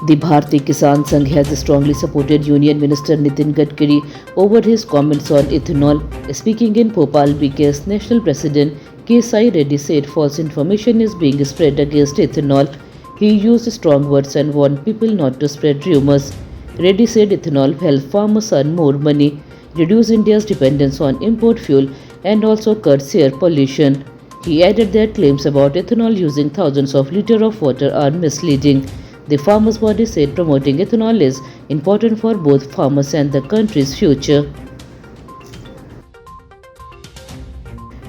The Bharatiya Kisan Sangh has strongly supported Union Minister Nitin Gadkari over his comments on ethanol. Speaking in Bhopal, BKS National President K. Sai Reddy said false information is being spread against ethanol. He used strong words and warned people not to spread rumors. Reddy said ethanol helps farmers earn more money, reduce India's dependence on import fuel, and also cuts air pollution. He added that claims about ethanol using thousands of liters of water are misleading. The farmers' body said promoting ethanol is important for both farmers and the country's future.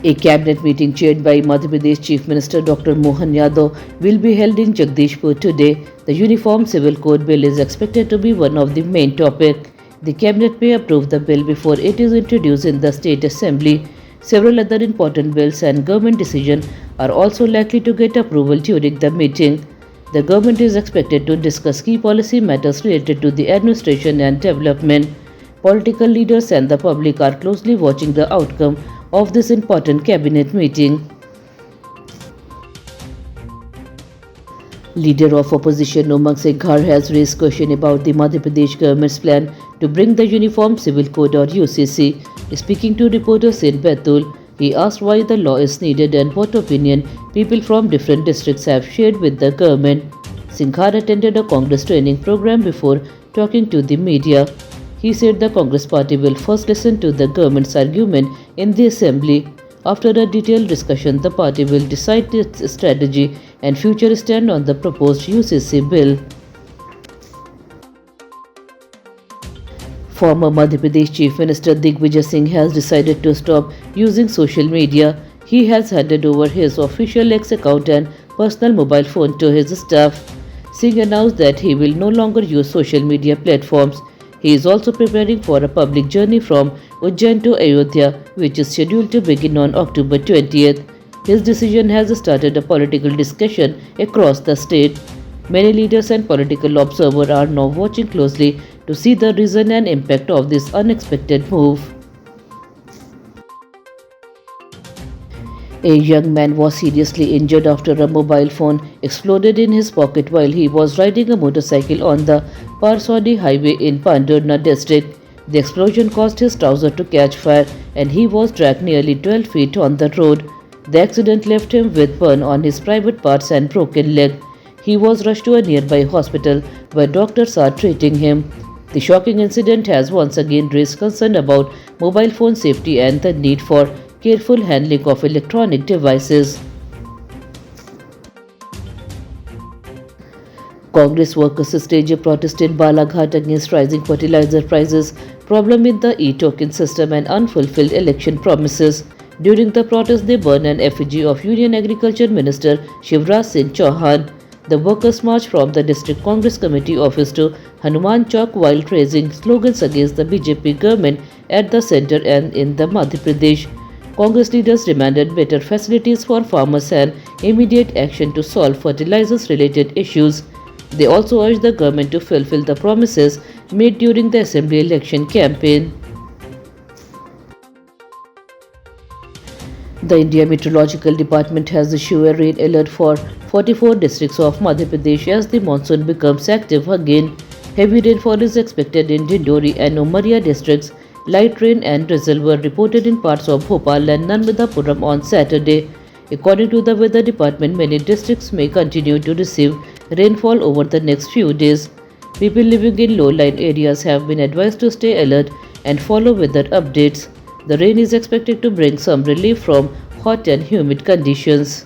A cabinet meeting chaired by Madhya Pradesh Chief Minister Dr. Mohan Yadav will be held in Jagdishpur today. The Uniform Civil Code Bill is expected to be one of the main topics. The cabinet may approve the bill before it is introduced in the State Assembly. Several other important bills and government decisions are also likely to get approval during the meeting. The government is expected to discuss key policy matters related to the administration and development. Political leaders and the public are closely watching the outcome of this important cabinet meeting. Leader of opposition Umang Singhar has raised question about the Madhya Pradesh government's plan to bring the Uniform Civil Code or UCC. Speaking to reporters in Betul, he asked why the law is needed and what opinion people from different districts have shared with the government. Singhar attended a Congress training program before talking to the media. He said the Congress party will first listen to the government's argument in the assembly. After a detailed discussion, the party will decide its strategy and future stand on the proposed UCC bill. Former Madhya Pradesh Chief Minister Digvijay Singh has decided to stop using social media. He has handed over his official X account and personal mobile phone to his staff. Singh announced that he will no longer use social media platforms. He is also preparing for a public journey from Ujjain to Ayodhya, which is scheduled to begin on October 20th. His decision has started a political discussion across the state. Many leaders and political observers are now watching closely to see the reason and impact of this unexpected move. A young man was seriously injured after a mobile phone exploded in his pocket while he was riding a motorcycle on the Parswadi highway in Pandurna district. The explosion caused his trouser to catch fire and he was dragged nearly 12 feet on the road. The accident left him with burn on his private parts and broken leg. He was rushed to a nearby hospital where doctors are treating him. The shocking incident has once again raised concern about mobile phone safety and the need for careful handling of electronic devices. Congress workers stage a protest in Balaghat against rising fertilizer prices, problem in the e-token system and unfulfilled election promises. During the protest, they burned an effigy of Union Agriculture Minister Shivraj Singh Chauhan. The workers marched from the District Congress Committee office to Hanuman Chowk while raising slogans against the BJP government at the centre and in the Madhya Pradesh. Congress leaders demanded better facilities for farmers and immediate action to solve fertilizers-related issues. They also urged the government to fulfill the promises made during the assembly election campaign. The India Meteorological Department has issued a rain alert for 44 districts of Madhya Pradesh as the monsoon becomes active again. Heavy rainfall is expected in Dindori and Umaria districts. Light rain and drizzle were reported in parts of Bhopal and Narmadapuram on Saturday. According to the Weather Department, many districts may continue to receive rainfall over the next few days. People living in low-lying areas have been advised to stay alert and follow weather updates. The rain is expected to bring some relief from hot and humid conditions.